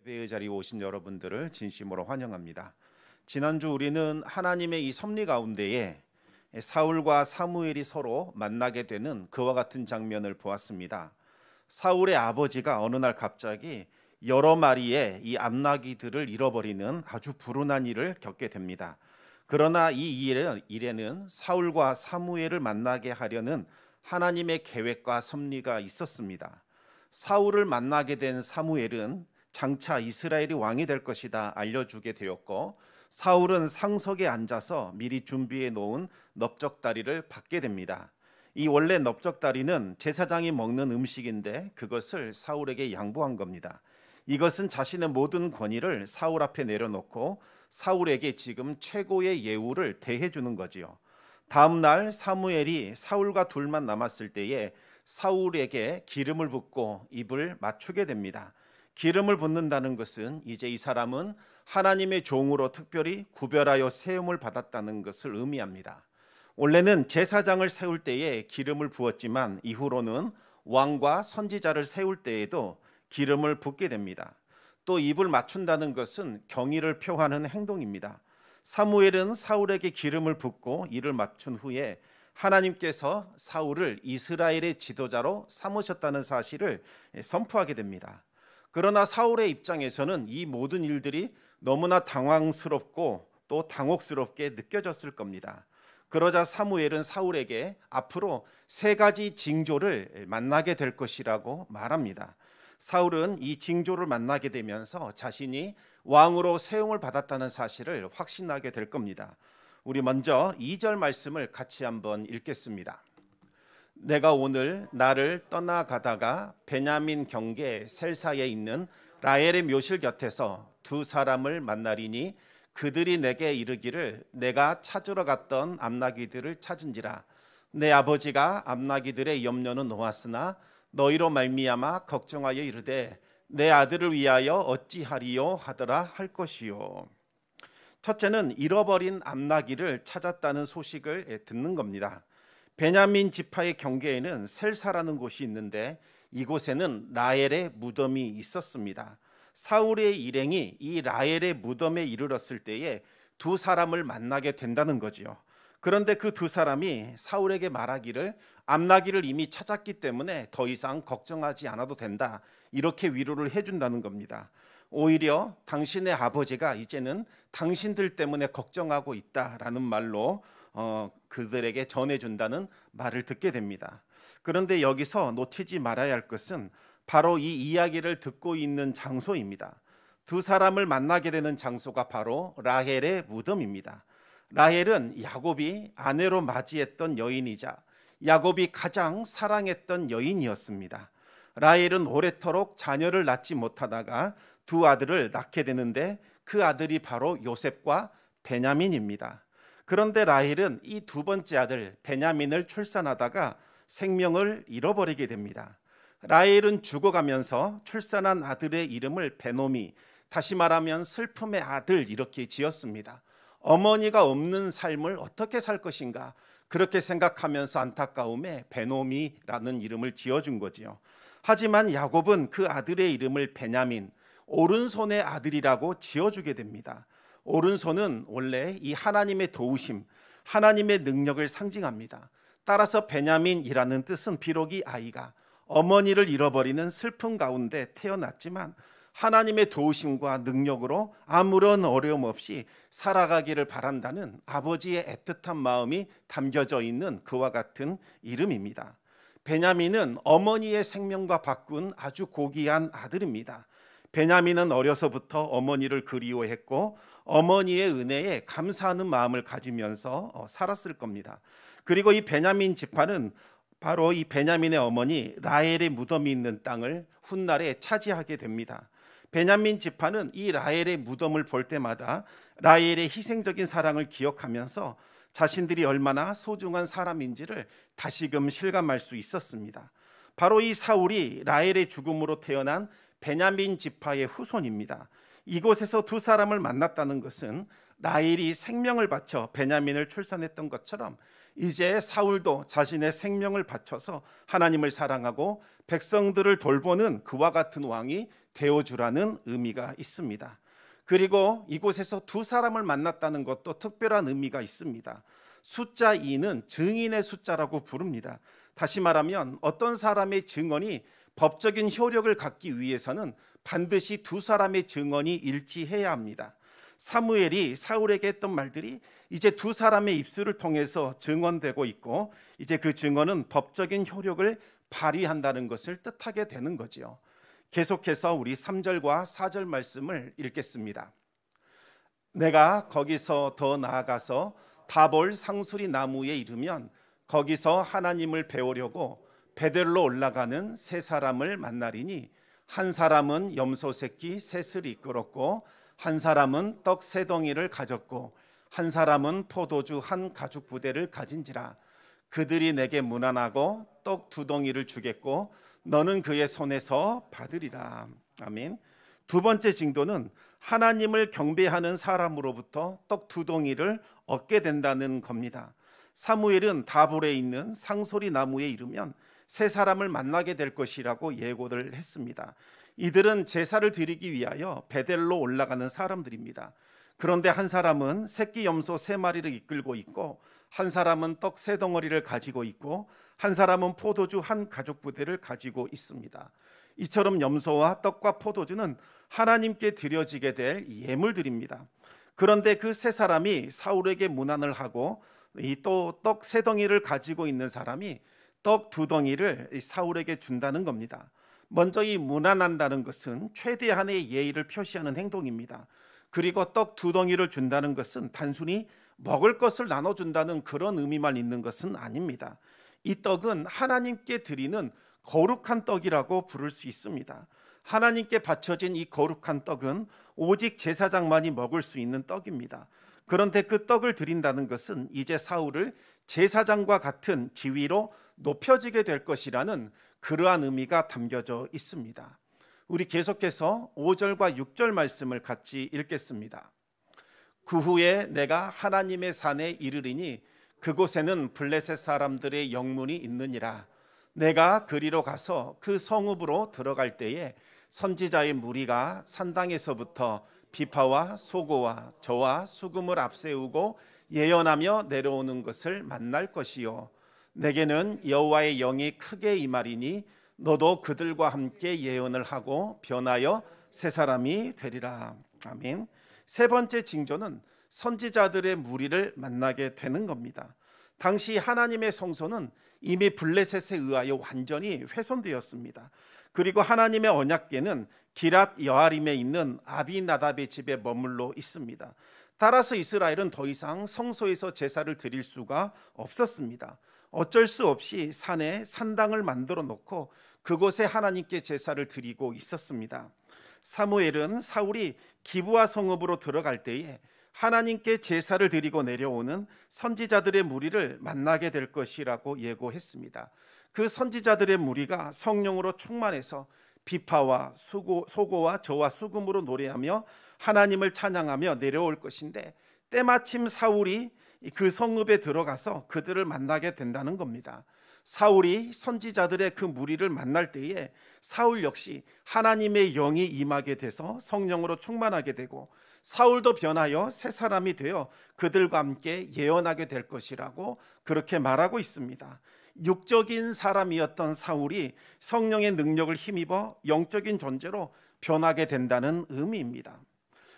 예배의 자리에 오신 여러분들을 진심으로 환영합니다. 지난주 우리는 하나님의 이 섭리 가운데에 사울과 사무엘이 서로 만나게 되는 그와 같은 장면을 보았습니다. 사울의 아버지가 어느 날 갑자기 여러 마리의 이 암나귀들을 잃어버리는 아주 불운한 일을 겪게 됩니다. 그러나 이 일에는 사울과 사무엘을 만나게 하려는 하나님의 계획과 섭리가 있었습니다. 사울을 만나게 된 사무엘은 장차 이스라엘이 왕이 될 것이다 알려주게 되었고, 사울은 상석에 앉아서 미리 준비해 놓은 넓적다리를 받게 됩니다. 이 원래 넓적다리는 제사장이 먹는 음식인데 그것을 사울에게 양보한 겁니다. 이것은 자신의 모든 권위를 사울 앞에 내려놓고 사울에게 지금 최고의 예우를 대해주는 거지요. 다음 날 사무엘이 사울과 둘만 남았을 때에 사울에게 기름을 붓고 입을 맞추게 됩니다. 기름을 붓는다는 것은 이제 이 사람은 하나님의 종으로 특별히 구별하여 세움을 받았다는 것을 의미합니다. 원래는 제사장을 세울 때에 기름을 부었지만 이후로는 왕과 선지자를 세울 때에도 기름을 붓게 됩니다. 또 입을 맞춘다는 것은 경의를 표하는 행동입니다. 사무엘은 사울에게 기름을 붓고 이를 맞춘 후에 하나님께서 사울을 이스라엘의 지도자로 삼으셨다는 사실을 선포하게 됩니다. 그러나 사울의 입장에서는 이 모든 일들이 너무나 당황스럽고 또 당혹스럽게 느껴졌을 겁니다. 그러자 사무엘은 사울에게 앞으로 3가지 징조를 만나게 될 것이라고 말합니다. 사울은 이 징조를 만나게 되면서 자신이 왕으로 세움을 받았다는 사실을 확신하게 될 겁니다. 우리 먼저 2절 말씀을 같이 한번 읽겠습니다. 내가 오늘 나를 떠나가다가 베냐민 경계 셀사에 있는 라헬의 묘실 곁에서 2 사람을 만나리니 그들이 내게 이르기를 내가 찾으러 갔던 암나귀들을 찾은지라. 내 아버지가 암나귀들의 염려는 놓았으나 너희로 말미암아 걱정하여 이르되 내 아들을 위하여 어찌하리요 하더라 할 것이요. 첫째는 잃어버린 암나귀를 찾았다는 소식을 듣는 겁니다. 베냐민 지파의 경계에는 셀사라는 곳이 있는데 이곳에는 라헬의 무덤이 있었습니다. 사울의 일행이 이 라헬의 무덤에 이르렀을 때에 2 사람을 만나게 된다는 거지요. 그런데 그 2 사람이 사울에게 말하기를 암나귀를 이미 찾았기 때문에 더 이상 걱정하지 않아도 된다, 이렇게 위로를 해준다는 겁니다. 오히려 당신의 아버지가 이제는 당신들 때문에 걱정하고 있다라는 말로 그들에게 전해준다는 말을 듣게 됩니다. 그런데 여기서 놓치지 말아야 할 것은 바로 이 이야기를 듣고 있는 장소입니다. 2 사람을 만나게 되는 장소가 바로 라헬의 무덤입니다. 라헬은 야곱이 아내로 맞이했던 여인이자 야곱이 가장 사랑했던 여인이었습니다. 라헬은 오래도록 자녀를 낳지 못하다가 2 아들을 낳게 되는데 그 아들이 바로 요셉과 베냐민입니다. 그런데 라헬은 이 2번째 아들 베냐민을 출산하다가 생명을 잃어버리게 됩니다. 라헬은 죽어가면서 출산한 아들의 이름을 베노미, 다시 말하면 슬픔의 아들, 이렇게 지었습니다. 어머니가 없는 삶을 어떻게 살 것인가, 그렇게 생각하면서 안타까움에 베노미라는 이름을 지어준 거지요. 하지만 야곱은 그 아들의 이름을 베냐민, 오른손의 아들이라고 지어주게 됩니다. 오른손은 원래 이 하나님의 도우심, 하나님의 능력을 상징합니다. 따라서 베냐민이라는 뜻은 비록 이 아이가 어머니를 잃어버리는 슬픔 가운데 태어났지만 하나님의 도우심과 능력으로 아무런 어려움 없이 살아가기를 바란다는 아버지의 애틋한 마음이 담겨져 있는 그와 같은 이름입니다. 베냐민은 어머니의 생명과 바꾼 아주 고귀한 아들입니다. 베냐민은 어려서부터 어머니를 그리워했고 어머니의 은혜에 감사하는 마음을 가지면서 살았을 겁니다. 그리고 이 베냐민 지파는 바로 이 베냐민의 어머니 라헬의 무덤이 있는 땅을 훗날에 차지하게 됩니다. 베냐민 지파는 이 라헬의 무덤을 볼 때마다 라헬의 희생적인 사랑을 기억하면서 자신들이 얼마나 소중한 사람인지를 다시금 실감할 수 있었습니다. 바로 이 사울이 라헬의 죽음으로 태어난 베냐민 지파의 후손입니다. 이곳에서 2 사람을 만났다는 것은 라헬이 생명을 바쳐 베냐민을 출산했던 것처럼 이제 사울도 자신의 생명을 바쳐서 하나님을 사랑하고 백성들을 돌보는 그와 같은 왕이 되어주라는 의미가 있습니다. 그리고 이곳에서 두 사람을 만났다는 것도 특별한 의미가 있습니다. 숫자 2는 증인의 숫자라고 부릅니다. 다시 말하면 어떤 사람의 증언이 법적인 효력을 갖기 위해서는 반드시 두 사람의 증언이 일치해야 합니다. 사무엘이 사울에게 했던 말들이 이제 두 사람의 입술을 통해서 증언되고 있고, 이제 그 증언은 법적인 효력을 발휘한다는 것을 뜻하게 되는 거지요. 계속해서 우리 3절과 4절 말씀을 읽겠습니다. 내가 거기서 더 나아가서 다볼 상수리 나무에 이르면 거기서 하나님을 배우려고 베델로 올라가는 세 사람을 만나리니 한 사람은 염소 새끼 셋을 이끌었고 한 사람은 떡 세 덩이를 가졌고 한 사람은 포도주 한 가죽 부대를 가진지라. 그들이 내게 문안하고 떡 두 덩이를 주겠고 너는 그의 손에서 받으리라. 아멘. 두 번째 징조는 하나님을 경배하는 사람으로부터 떡 두 덩이를 얻게 된다는 겁니다. 사무엘은 다볼에 있는 상소리 나무에 이르면 세 사람을 만나게 될 것이라고 예고를 했습니다. 이들은 제사를 드리기 위하여 베델로 올라가는 사람들입니다. 그런데 한 사람은 새끼 염소 세 마리를 이끌고 있고 한 사람은 떡 세 덩어리를 가지고 있고 한 사람은 포도주 한 가죽 부대를 가지고 있습니다. 이처럼 염소와 떡과 포도주는 하나님께 드려지게 될 예물들입니다. 그런데 그 세 사람이 사울에게 문안을 하고 또 떡 세 덩이를 가지고 있는 사람이 떡 두 덩이를 사울에게 준다는 겁니다. 먼저 이 문안한다는 것은 최대한의 예의를 표시하는 행동입니다. 그리고 떡 두 덩이를 준다는 것은 단순히 먹을 것을 나눠준다는 그런 의미만 있는 것은 아닙니다. 이 떡은 하나님께 드리는 거룩한 떡이라고 부를 수 있습니다. 하나님께 바쳐진 이 거룩한 떡은 오직 제사장만이 먹을 수 있는 떡입니다. 그런데 그 떡을 드린다는 것은 이제 사울을 제사장과 같은 지위로 높여지게 될 것이라는 그러한 의미가 담겨져 있습니다. 우리 계속해서 5절과 6절 말씀을 같이 읽겠습니다. 그 후에 내가 하나님의 산에 이르리니 그곳에는 블레셋 사람들의 영문이 있느니라. 내가 그리로 가서 그 성읍으로 들어갈 때에 선지자의 무리가 산당에서부터 비파와 소고와 저와 수금을 앞세우고 예언하며 내려오는 것을 만날 것이요 내게는 여호와의 영이 크게 임하리니 너도 그들과 함께 예언을 하고 변하여 새 사람이 되리라. 아멘. 세 번째 징조는 선지자들의 무리를 만나게 되는 겁니다. 당시 하나님의 성소는 이미 블레셋에 의하여 완전히 훼손되었습니다. 그리고 하나님의 언약궤는 기랏 여아림에 있는 아비나답의 집에 머물러 있습니다. 따라서 이스라엘은 더 이상 성소에서 제사를 드릴 수가 없었습니다. 어쩔 수 없이 산에 산당을 만들어 놓고 그곳에 하나님께 제사를 드리고 있었습니다. 사무엘은 사울이 기브아 성읍으로 들어갈 때에 하나님께 제사를 드리고 내려오는 선지자들의 무리를 만나게 될 것이라고 예고했습니다. 그 선지자들의 무리가 성령으로 충만해서 비파와 소고와 저와 수금으로 노래하며 하나님을 찬양하며 내려올 것인데 때마침 사울이 그 성읍에 들어가서 그들을 만나게 된다는 겁니다. 사울이 선지자들의 그 무리를 만날 때에 사울 역시 하나님의 영이 임하게 돼서 성령으로 충만하게 되고 사울도 변하여 새 사람이 되어 그들과 함께 예언하게 될 것이라고 그렇게 말하고 있습니다. 육적인 사람이었던 사울이 성령의 능력을 힘입어 영적인 존재로 변하게 된다는 의미입니다.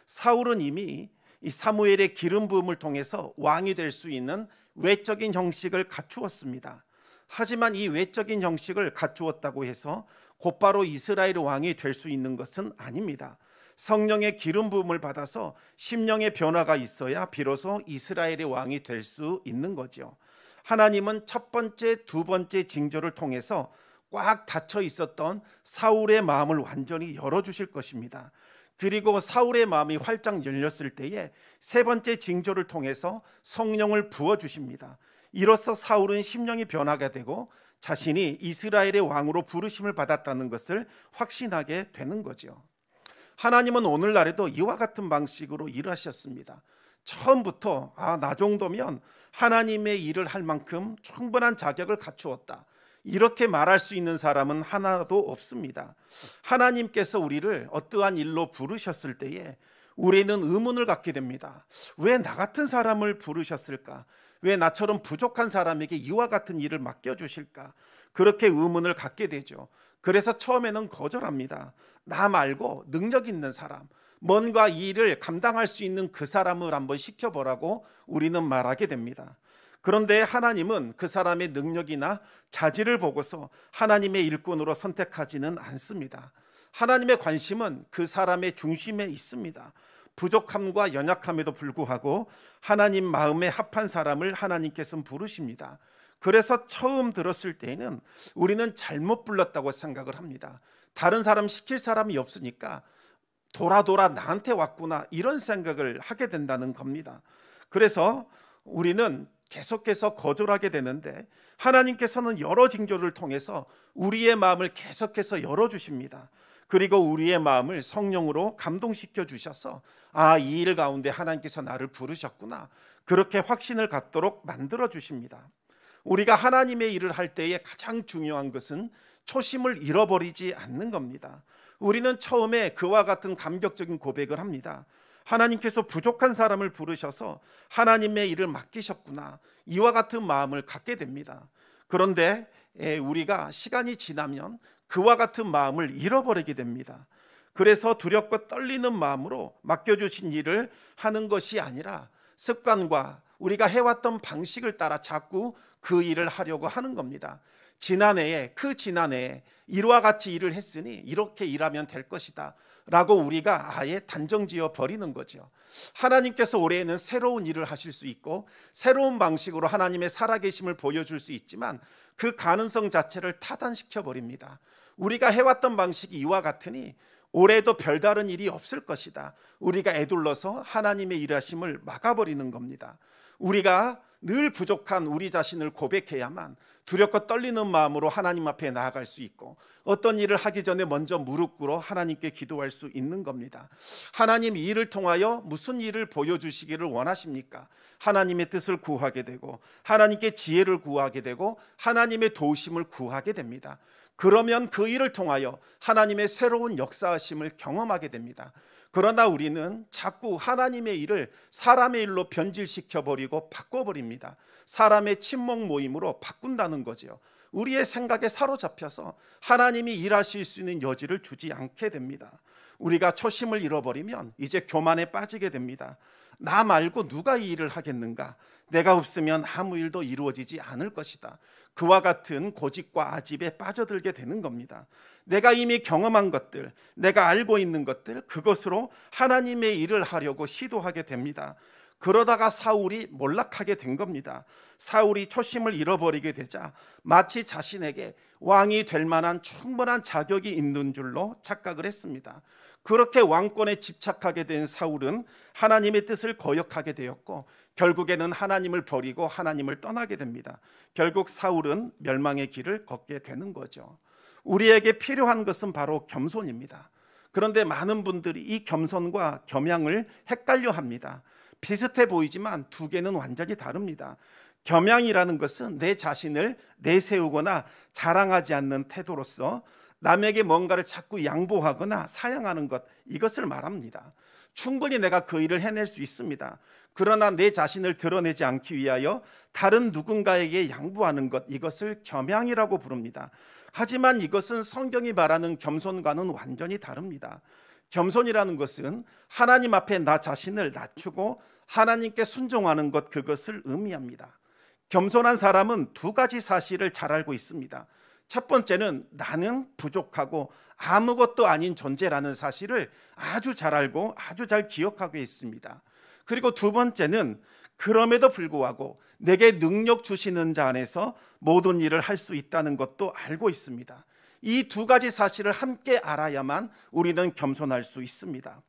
사울은 이미 이 사무엘의 기름 부음을 통해서 왕이 될 수 있는 외적인 형식을 갖추었습니다. 하지만 이 외적인 형식을 갖추었다고 해서 곧바로 이스라엘의 왕이 될 수 있는 것은 아닙니다. 성령의 기름 부음을 받아서 심령의 변화가 있어야 비로소 이스라엘의 왕이 될 수 있는 거죠. 하나님은 첫 번째, 두 번째 징조를 통해서 꽉 닫혀 있었던 사울의 마음을 완전히 열어주실 것입니다. 그리고 사울의 마음이 활짝 열렸을 때에 세 번째 징조를 통해서 성령을 부어주십니다. 이로써 사울은 심령이 변화가 되고 자신이 이스라엘의 왕으로 부르심을 받았다는 것을 확신하게 되는 거죠. 하나님은 오늘날에도 이와 같은 방식으로 일하셨습니다. 처음부터 나 정도면 하나님의 일을 할 만큼 충분한 자격을 갖추었다, 이렇게 말할 수 있는 사람은 하나도 없습니다. 하나님께서 우리를 어떠한 일로 부르셨을 때에 우리는 의문을 갖게 됩니다. 왜 나 같은 사람을 부르셨을까? 왜 나처럼 부족한 사람에게 이와 같은 일을 맡겨주실까? 그렇게 의문을 갖게 되죠. 그래서 처음에는 거절합니다. 나 말고 능력 있는 사람, 뭔가 이 일을 감당할 수 있는 그 사람을 한번 시켜보라고 우리는 말하게 됩니다. 그런데 하나님은 그 사람의 능력이나 자질을 보고서 하나님의 일꾼으로 선택하지는 않습니다. 하나님의 관심은 그 사람의 중심에 있습니다. 부족함과 연약함에도 불구하고 하나님 마음에 합한 사람을 하나님께서는 부르십니다. 그래서 처음 들었을 때에는 우리는 잘못 불렀다고 생각을 합니다. 다른 사람 시킬 사람이 없으니까 돌아 나한테 왔구나, 이런 생각을 하게 된다는 겁니다. 그래서 우리는 계속해서 거절하게 되는데 하나님께서는 여러 징조를 통해서 우리의 마음을 계속해서 열어주십니다. 그리고 우리의 마음을 성령으로 감동시켜 주셔서 이 일 가운데 하나님께서 나를 부르셨구나, 그렇게 확신을 갖도록 만들어 주십니다. 우리가 하나님의 일을 할 때에 가장 중요한 것은 초심을 잃어버리지 않는 겁니다. 우리는 처음에 그와 같은 감격적인 고백을 합니다. 하나님께서 부족한 사람을 부르셔서 하나님의 일을 맡기셨구나, 이와 같은 마음을 갖게 됩니다. 그런데 우리가 시간이 지나면 그와 같은 마음을 잃어버리게 됩니다. 그래서 두렵고 떨리는 마음으로 맡겨주신 일을 하는 것이 아니라 습관과 우리가 해왔던 방식을 따라 자꾸 그 일을 하려고 하는 겁니다. 지난해에 이와 같이 일을 했으니 이렇게 일하면 될 것이다 라고 우리가 아예 단정지어 버리는 거죠. 하나님께서 올해에는 새로운 일을 하실 수 있고 새로운 방식으로 하나님의 살아계심을 보여줄 수 있지만 그 가능성 자체를 타단시켜 버립니다. 우리가 해왔던 방식이 이와 같으니 올해도 별다른 일이 없을 것이다, 우리가 애둘러서 하나님의 일하심을 막아버리는 겁니다. 우리가 늘 부족한 우리 자신을 고백해야만 두렵고 떨리는 마음으로 하나님 앞에 나아갈 수 있고 어떤 일을 하기 전에 먼저 무릎 꿇어 하나님께 기도할 수 있는 겁니다. 하나님, 이 일을 통하여 무슨 일을 보여주시기를 원하십니까? 하나님의 뜻을 구하게 되고 하나님께 지혜를 구하게 되고 하나님의 도우심을 구하게 됩니다. 그러면 그 일을 통하여 하나님의 새로운 역사하심을 경험하게 됩니다. 그러나 우리는 자꾸 하나님의 일을 사람의 일로 변질시켜버리고 바꿔버립니다. 사람의 친목 모임으로 바꾼다는 거죠. 우리의 생각에 사로잡혀서 하나님이 일하실 수 있는 여지를 주지 않게 됩니다. 우리가 초심을 잃어버리면 이제 교만에 빠지게 됩니다. 나 말고 누가 이 일을 하겠는가? 내가 없으면 아무 일도 이루어지지 않을 것이다. 그와 같은 고집과 아집에 빠져들게 되는 겁니다. 내가 이미 경험한 것들, 내가 알고 있는 것들, 그것으로 하나님의 일을 하려고 시도하게 됩니다. 그러다가 사울이 몰락하게 된 겁니다. 사울이 초심을 잃어버리게 되자 마치 자신에게 왕이 될 만한 충분한 자격이 있는 줄로 착각을 했습니다. 그렇게 왕권에 집착하게 된 사울은 하나님의 뜻을 거역하게 되었고 결국에는 하나님을 버리고 하나님을 떠나게 됩니다. 결국 사울은 멸망의 길을 걷게 되는 거죠. 우리에게 필요한 것은 바로 겸손입니다. 그런데 많은 분들이 이 겸손과 겸양을 헷갈려 합니다. 비슷해 보이지만 두 개는 완전히 다릅니다. 겸양이라는 것은 내 자신을 내세우거나 자랑하지 않는 태도로서 남에게 뭔가를 자꾸 양보하거나 사양하는 것, 이것을 말합니다. 충분히 내가 그 일을 해낼 수 있습니다. 그러나 내 자신을 드러내지 않기 위하여 다른 누군가에게 양보하는 것, 이것을 겸양이라고 부릅니다. 하지만 이것은 성경이 말하는 겸손과는 완전히 다릅니다. 겸손이라는 것은 하나님 앞에 나 자신을 낮추고 하나님께 순종하는 것, 그것을 의미합니다. 겸손한 사람은 두 가지 사실을 잘 알고 있습니다. 첫 번째는 나는 부족하고 아무것도 아닌 존재라는 사실을 아주 잘 알고 아주 잘 기억하고 있습니다. 그리고 두 번째는 그럼에도 불구하고 내게 능력 주시는 자 안에서 모든 일을 할 수 있다는 것도 알고 있습니다. 이 두 가지 사실을 함께 알아야만 우리는 겸손할 수 있습니다.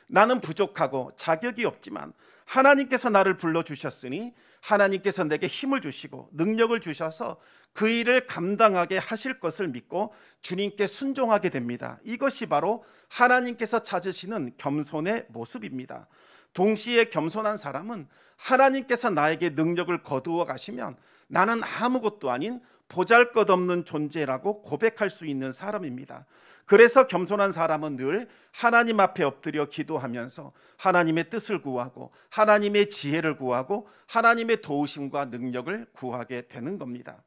나는 부족하고 자격이 없지만 하나님께서 나를 불러주셨으니 하나님께서 내게 힘을 주시고 능력을 주셔서 그 일을 감당하게 하실 것을 믿고 주님께 순종하게 됩니다. 이것이 바로 하나님께서 찾으시는 겸손의 모습입니다. 동시에 겸손한 사람은 하나님께서 나에게 능력을 거두어 가시면 나는 아무것도 아닌 보잘것없는 존재라고 고백할 수 있는 사람입니다. 그래서 겸손한 사람은 늘 하나님 앞에 엎드려 기도하면서 하나님의 뜻을 구하고 하나님의 지혜를 구하고 하나님의 도우심과 능력을 구하게 되는 겁니다.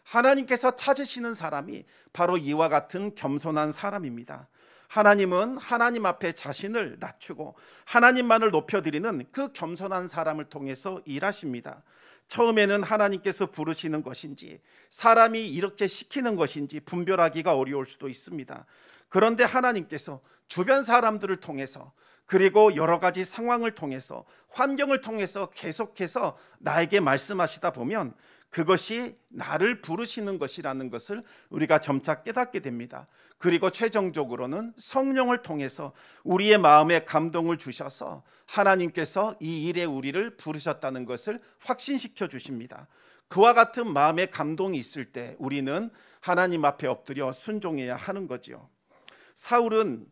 하나님께서 찾으시는 사람이 바로 이와 같은 겸손한 사람입니다. 하나님은 하나님 앞에 자신을 낮추고 하나님만을 높여드리는 그 겸손한 사람을 통해서 일하십니다. 처음에는 하나님께서 부르시는 것인지 사람이 이렇게 시키는 것인지 분별하기가 어려울 수도 있습니다. 그런데 하나님께서 주변 사람들을 통해서 그리고 여러 가지 상황을 통해서 환경을 통해서 계속해서 나에게 말씀하시다 보면 그것이 나를 부르시는 것이라는 것을 우리가 점차 깨닫게 됩니다. 그리고 최종적으로는 성령을 통해서 우리의 마음에 감동을 주셔서 하나님께서 이 일에 우리를 부르셨다는 것을 확신시켜 주십니다. 그와 같은 마음의 감동이 있을 때 우리는 하나님 앞에 엎드려 순종해야 하는 거지요. 사울은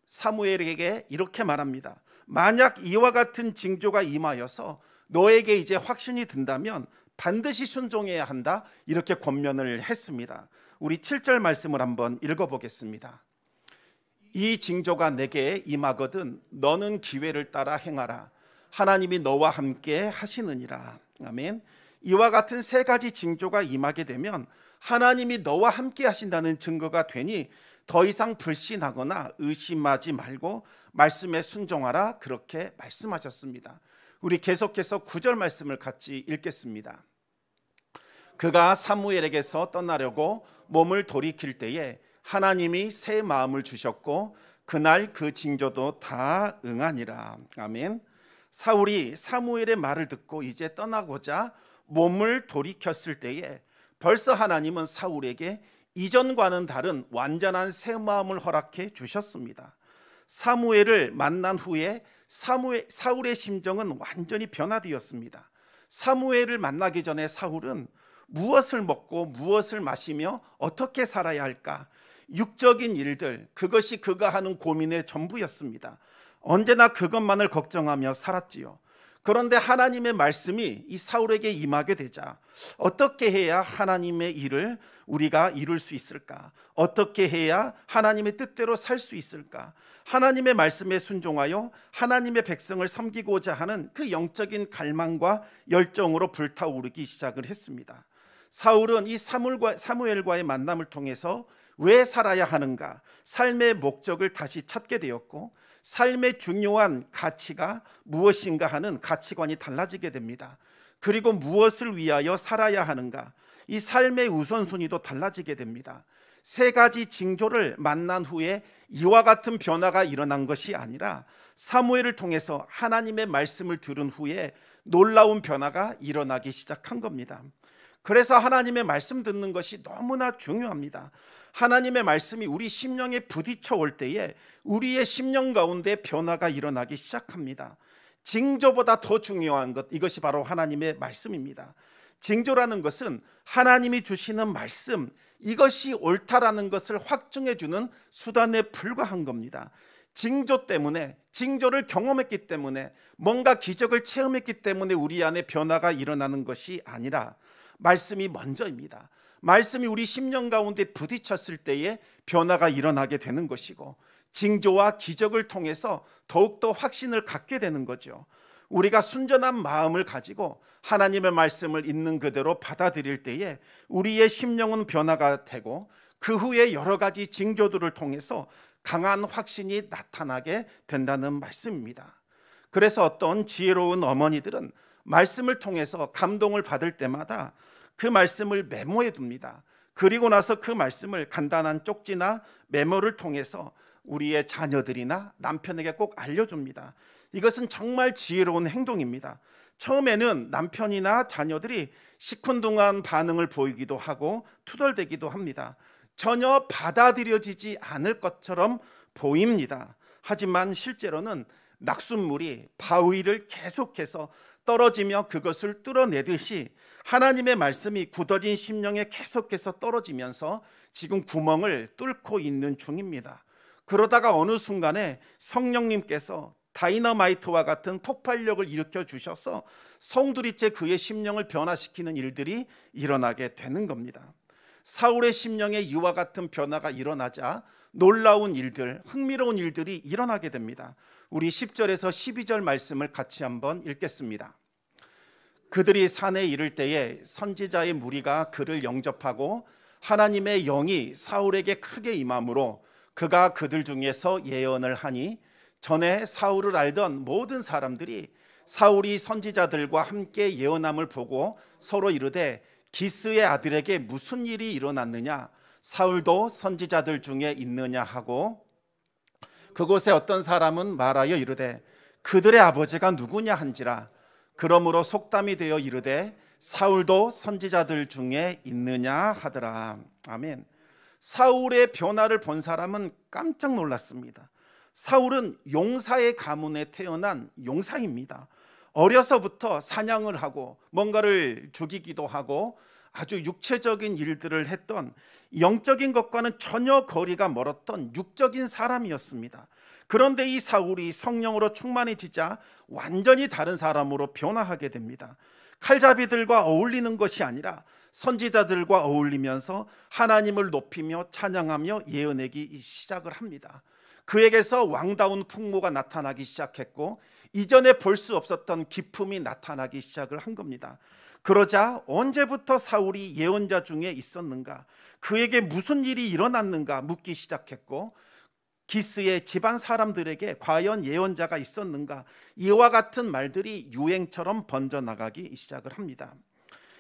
사무엘에게 이렇게 말합니다. 만약 이와 같은 징조가 임하여서 너에게 이제 확신이 든다면 반드시 순종해야 한다, 이렇게 권면을 했습니다. 우리 7절 말씀을 한번 읽어보겠습니다. 이 징조가 내게 임하거든 너는 기회를 따라 행하라. 하나님이 너와 함께 하시느니라. 아멘. 이와 같은 세 가지 징조가 임하게 되면 하나님이 너와 함께 하신다는 증거가 되니 더 이상 불신하거나 의심하지 말고 말씀에 순종하라, 그렇게 말씀하셨습니다. 우리 계속해서 9절 말씀을 같이 읽겠습니다. 그가 사무엘에게서 떠나려고 몸을 돌이킬 때에 하나님이 새 마음을 주셨고 그날 그 징조도 다 응하니라. 아멘. 사울이 사무엘의 말을 듣고 이제 떠나고자 몸을 돌이켰을 때에 벌써 하나님은 사울에게 이전과는 다른 완전한 새 마음을 허락해 주셨습니다. 사무엘을 만난 후에 사울의 심정은 완전히 변화되었습니다. 사무엘을 만나기 전에 사울은 무엇을 먹고 무엇을 마시며 어떻게 살아야 할까, 육적인 일들, 그것이 그가 하는 고민의 전부였습니다. 언제나 그것만을 걱정하며 살았지요. 그런데 하나님의 말씀이 이 사울에게 임하게 되자 어떻게 해야 하나님의 일을 우리가 이룰 수 있을까? 어떻게 해야 하나님의 뜻대로 살 수 있을까? 하나님의 말씀에 순종하여 하나님의 백성을 섬기고자 하는 그 영적인 갈망과 열정으로 불타오르기 시작을 했습니다. 사울은 이 사무엘과의 만남을 통해서 왜 살아야 하는가, 삶의 목적을 다시 찾게 되었고 삶의 중요한 가치가 무엇인가 하는 가치관이 달라지게 됩니다. 그리고 무엇을 위하여 살아야 하는가, 이 삶의 우선순위도 달라지게 됩니다. 세 가지 징조를 만난 후에 이와 같은 변화가 일어난 것이 아니라 사무엘을 통해서 하나님의 말씀을 들은 후에 놀라운 변화가 일어나기 시작한 겁니다. 그래서 하나님의 말씀 듣는 것이 너무나 중요합니다. 하나님의 말씀이 우리 심령에 부딪혀 올 때에 우리의 심령 가운데 변화가 일어나기 시작합니다. 징조보다 더 중요한 것, 이것이 바로 하나님의 말씀입니다. 징조라는 것은 하나님이 주시는 말씀, 이것이 옳다라는 것을 확증해 주는 수단에 불과한 겁니다. 징조 때문에, 징조를 경험했기 때문에, 뭔가 기적을 체험했기 때문에 우리 안에 변화가 일어나는 것이 아니라 말씀이 먼저입니다. 말씀이 우리 심령 가운데 부딪혔을 때에 변화가 일어나게 되는 것이고 징조와 기적을 통해서 더욱더 확신을 갖게 되는 거죠. 우리가 순전한 마음을 가지고 하나님의 말씀을 있는 그대로 받아들일 때에 우리의 심령은 변화가 되고 그 후에 여러 가지 징조들을 통해서 강한 확신이 나타나게 된다는 말씀입니다. 그래서 어떤 지혜로운 어머니들은 말씀을 통해서 감동을 받을 때마다 그 말씀을 메모해 둡니다. 그리고 나서 그 말씀을 간단한 쪽지나 메모를 통해서 우리의 자녀들이나 남편에게 꼭 알려줍니다. 이것은 정말 지혜로운 행동입니다. 처음에는 남편이나 자녀들이 시큰둥한 반응을 보이기도 하고 투덜대기도 합니다. 전혀 받아들여지지 않을 것처럼 보입니다. 하지만 실제로는 낙숫물이 바위를 계속해서 떨어지며 그것을 뚫어내듯이 하나님의 말씀이 굳어진 심령에 계속해서 떨어지면서 지금 구멍을 뚫고 있는 중입니다. 그러다가 어느 순간에 성령님께서 다이너마이트와 같은 폭발력을 일으켜 주셔서 송두리째 그의 심령을 변화시키는 일들이 일어나게 되는 겁니다. 사울의 심령에 이와 같은 변화가 일어나자 놀라운 일들, 흥미로운 일들이 일어나게 됩니다. 우리 10절에서 12절 말씀을 같이 한번 읽겠습니다. 그들이 산에 이를 때에 선지자의 무리가 그를 영접하고 하나님의 영이 사울에게 크게 임함으로 그가 그들 중에서 예언을 하니 전에 사울을 알던 모든 사람들이 사울이 선지자들과 함께 예언함을 보고 서로 이르되 기스의 아들에게 무슨 일이 일어났느냐, 사울도 선지자들 중에 있느냐 하고 그곳에 어떤 사람은 말하여 이르되 그들의 아버지가 누구냐 한지라. 그러므로 속담이 되어 이르되 사울도 선지자들 중에 있느냐 하더라. 아멘. 사울의 변화를 본 사람은 깜짝 놀랐습니다. 사울은 용사의 가문에 태어난 용사입니다. 어려서부터 사냥을 하고 뭔가를 죽이기도 하고 아주 육체적인 일들을 했던, 영적인 것과는 전혀 거리가 멀었던 육적인 사람이었습니다. 그런데 이 사울이 성령으로 충만해지자 완전히 다른 사람으로 변화하게 됩니다. 칼잡이들과 어울리는 것이 아니라 선지자들과 어울리면서 하나님을 높이며 찬양하며 예언하기 시작을 합니다. 그에게서 왕다운 풍모가 나타나기 시작했고 이전에 볼 수 없었던 기품이 나타나기 시작을 한 겁니다. 그러자 언제부터 사울이 예언자 중에 있었는가, 그에게 무슨 일이 일어났는가 묻기 시작했고, 기스의 집안 사람들에게 과연 예언자가 있었는가, 이와 같은 말들이 유행처럼 번져나가기 시작을 합니다.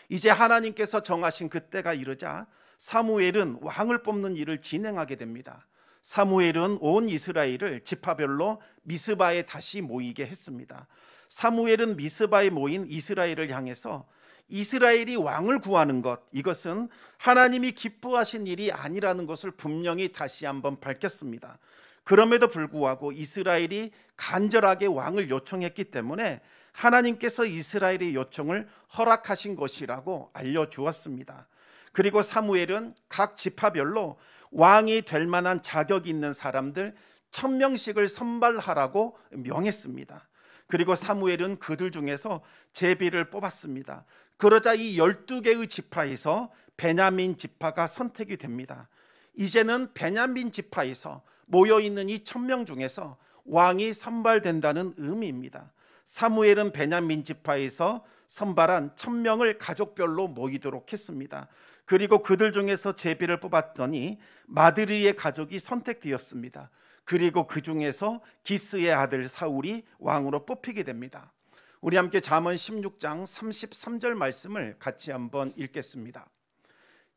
이제 하나님께서 정하신 그때가 이르자 사무엘은 왕을 뽑는 일을 진행하게 됩니다. 사무엘은 온 이스라엘을 지파별로 미스바에 다시 모이게 했습니다. 사무엘은 미스바에 모인 이스라엘을 향해서 이스라엘이 왕을 구하는 것, 이것은 하나님이 기뻐하신 일이 아니라는 것을 분명히 다시 한번 밝혔습니다. 그럼에도 불구하고 이스라엘이 간절하게 왕을 요청했기 때문에 하나님께서 이스라엘의 요청을 허락하신 것이라고 알려주었습니다. 그리고 사무엘은 각 지파별로 왕이 될 만한 자격이 있는 사람들 1000명씩을 선발하라고 명했습니다. 그리고 사무엘은 그들 중에서 제비를 뽑았습니다. 그러자 이 12개의 지파에서 베냐민 지파가 선택이 됩니다. 이제는 베냐민 지파에서 모여있는 이 1000명 중에서 왕이 선발된다는 의미입니다. 사무엘은 베냐민 지파에서 선발한 1000명을 가족별로 모이도록 했습니다. 그리고 그들 중에서 제비를 뽑았더니 마드리의 가족이 선택되었습니다. 그리고 그 중에서 기스의 아들 사울이 왕으로 뽑히게 됩니다. 우리 함께 잠언 16장 33절 말씀을 같이 한번 읽겠습니다.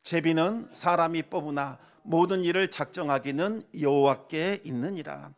제비는 사람이 뽑으나 모든 일을 작정하기는 여호와께 있느니라.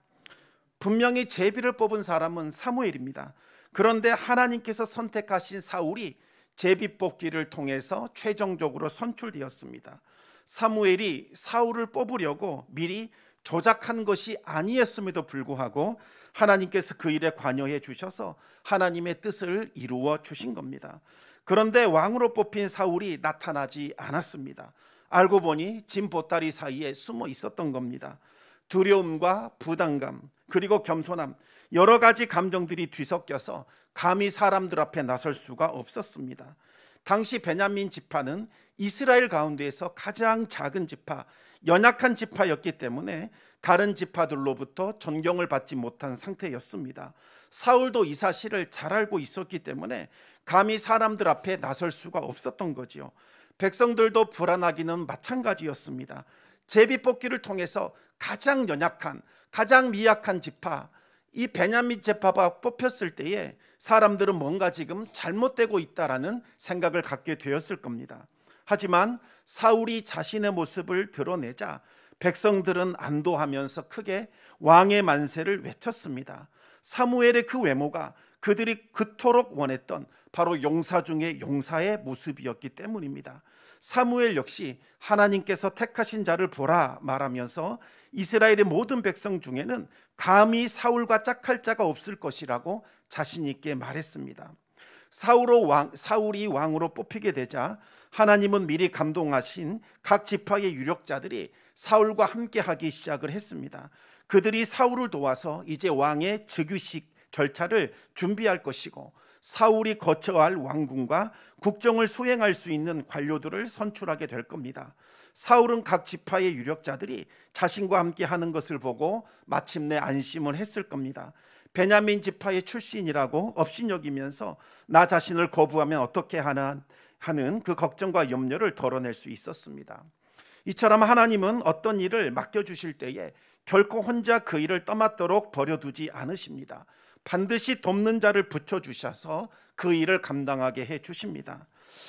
분명히 제비를 뽑은 사람은 사무엘입니다. 그런데 하나님께서 선택하신 사울이 제비 뽑기를 통해서 최종적으로 선출되었습니다. 사무엘이 사울을 뽑으려고 미리 조작한 것이 아니었음에도 불구하고 하나님께서 그 일에 관여해 주셔서 하나님의 뜻을 이루어 주신 겁니다. 그런데 왕으로 뽑힌 사울이 나타나지 않았습니다. 알고 보니 진 보따리 사이에 숨어 있었던 겁니다. 두려움과 부담감 그리고 겸손함, 여러 가지 감정들이 뒤섞여서 감히 사람들 앞에 나설 수가 없었습니다. 당시 베냐민 지파는 이스라엘 가운데에서 가장 작은 지파, 연약한 지파였기 때문에 다른 지파들로부터 존경을 받지 못한 상태였습니다. 사울도 이 사실을 잘 알고 있었기 때문에 감히 사람들 앞에 나설 수가 없었던 거지요. 백성들도 불안하기는 마찬가지였습니다. 제비 뽑기를 통해서 가장 연약한, 가장 미약한 지파, 이 베냐민 지파가 뽑혔을 때에 사람들은 뭔가 지금 잘못되고 있다라는 생각을 갖게 되었을 겁니다. 하지만 사울이 자신의 모습을 드러내자 백성들은 안도하면서 크게 왕의 만세를 외쳤습니다. 사무엘의 그 외모가 그들이 그토록 원했던 바로 용사 중의 용사의 모습이었기 때문입니다. 사무엘 역시 하나님께서 택하신 자를 보라 말하면서 이스라엘의 모든 백성 중에는 감히 사울과 짝할 자가 없을 것이라고 자신 있게 말했습니다. 사울이 왕으로 뽑히게 되자 하나님은 미리 감동하신 각 지파의 유력자들이 사울과 함께 하기 시작을 했습니다. 그들이 사울을 도와서 이제 왕의 즉위식 절차를 준비할 것이고 사울이 거쳐야 할 왕궁과 국정을 수행할 수 있는 관료들을 선출하게 될 겁니다. 사울은 각 지파의 유력자들이 자신과 함께 하는 것을 보고 마침내 안심을 했을 겁니다. 베냐민 지파의 출신이라고 업신여기면서 나 자신을 거부하면 어떻게 하는 그 걱정과 염려를 덜어낼 수 있었습니다. 이처럼 하나님은 어떤 일을 맡겨주실 때에 결코 혼자 그 일을 떠맡도록 버려두지 않으십니다. 반드시 돕는 자를 붙여주셔서 그 일을 감당하게 해주십니다.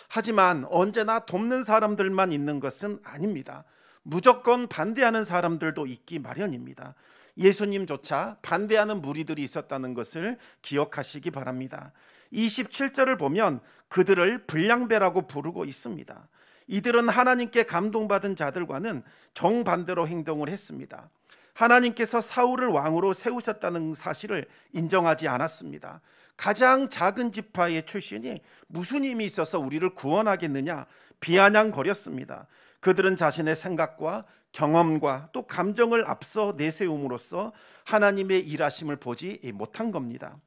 하지만 언제나 돕는 사람들만 있는 것은 아닙니다. 무조건 반대하는 사람들도 있기 마련입니다. 예수님조차 반대하는 무리들이 있었다는 것을 기억하시기 바랍니다. 27절을 보면 그들을 불량배라고 부르고 있습니다. 이들은 하나님께 감동받은 자들과는 정반대로 행동을 했습니다. 하나님께서 사울을 왕으로 세우셨다는 사실을 인정하지 않았습니다. 가장 작은 지파의 출신이 무슨 힘이 있어서 우리를 구원하겠느냐 비아냥거렸습니다. 그들은 자신의 생각과 경험과 또 감정을 앞서 내세움으로써 하나님의 일하심을 보지 못한 겁니다.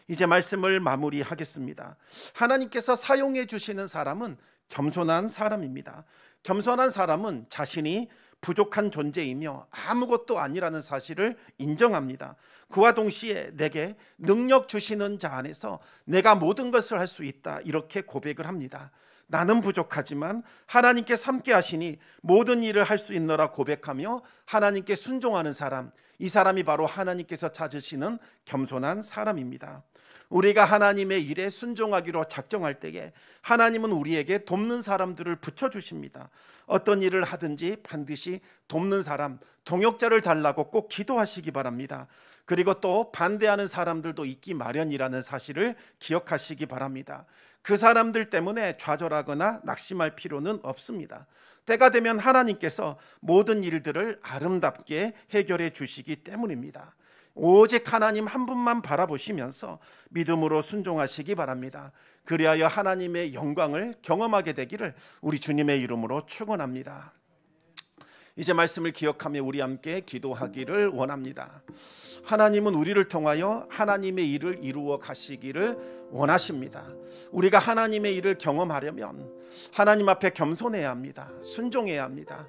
이제 말씀을 마무리하겠습니다. 하나님께서 사용해 주시는 사람은 겸손한 사람입니다. 겸손한 사람은 자신이 부족한 존재이며 아무것도 아니라는 사실을 인정합니다. 그와 동시에 내게 능력 주시는 자 안에서 내가 모든 것을 할 수 있다, 이렇게 고백을 합니다. 나는 부족하지만 하나님께서 함께 하시니 모든 일을 할 수 있노라 고백하며 하나님께 순종하는 사람, 이 사람이 바로 하나님께서 찾으시는 겸손한 사람입니다. 우리가 하나님의 일에 순종하기로 작정할 때에 하나님은 우리에게 돕는 사람들을 붙여주십니다. 어떤 일을 하든지 반드시 돕는 사람, 동역자를 달라고 꼭 기도하시기 바랍니다. 그리고 또 반대하는 사람들도 있기 마련이라는 사실을 기억하시기 바랍니다. 그 사람들 때문에 좌절하거나 낙심할 필요는 없습니다. 때가 되면 하나님께서 모든 일들을 아름답게 해결해 주시기 때문입니다. 오직 하나님 한 분만 바라보시면서 믿음으로 순종하시기 바랍니다. 그리하여 하나님의 영광을 경험하게 되기를 우리 주님의 이름으로 축원합니다. 이제 말씀을 기억하며 우리 함께 기도하기를 원합니다. 하나님은 우리를 통하여 하나님의 일을 이루어 가시기를 원하십니다. 우리가 하나님의 일을 경험하려면 하나님 앞에 겸손해야 합니다. 순종해야 합니다.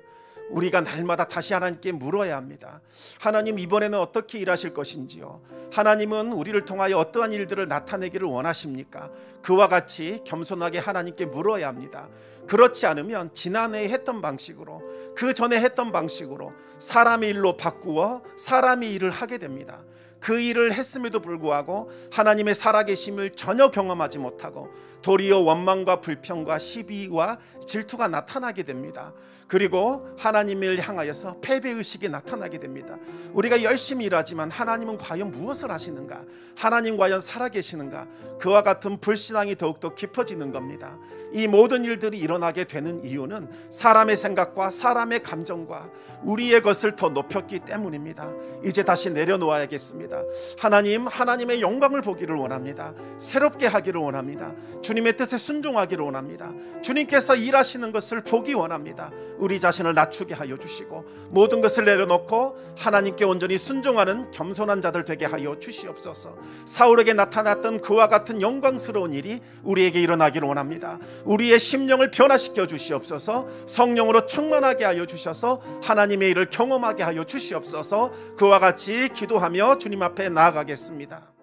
우리가 날마다 다시 하나님께 물어야 합니다. 하나님, 이번에는 어떻게 일하실 것인지요? 하나님은 우리를 통하여 어떠한 일들을 나타내기를 원하십니까? 그와 같이 겸손하게 하나님께 물어야 합니다. 그렇지 않으면 지난해 했던 방식으로, 그 전에 했던 방식으로 사람의 일로 바꾸어 사람의 일을 하게 됩니다. 그 일을 했음에도 불구하고 하나님의 살아계심을 전혀 경험하지 못하고 도리어 원망과 불평과 시비와 질투가 나타나게 됩니다. 그리고 하나님을 향하여서 패배의식이 나타나게 됩니다. 우리가 열심히 일하지만 하나님은 과연 무엇을 하시는가? 하나님 과연 살아계시는가? 그와 같은 불신앙이 더욱더 깊어지는 겁니다. 이 모든 일들이 일어나게 되는 이유는 사람의 생각과 사람의 감정과 우리의 것을 더 높였기 때문입니다. 이제 다시 내려놓아야겠습니다. 하나님, 하나님의 영광을 보기를 원합니다. 새롭게 하기를 원합니다. 주님의 뜻에 순종하기를 원합니다. 주님께서 일하시는 것을 보기 원합니다. 우리 자신을 낮추게 하여 주시고 모든 것을 내려놓고 하나님께 온전히 순종하는 겸손한 자들 되게 하여 주시옵소서. 사울에게 나타났던 그와 같은 영광스러운 일이 우리에게 일어나기를 원합니다. 우리의 심령을 변화시켜 주시옵소서. 성령으로 충만하게 하여 주셔서 하나님의 일을 경험하게 하여 주시옵소서. 그와 같이 기도하며 주님 앞에 나아가겠습니다.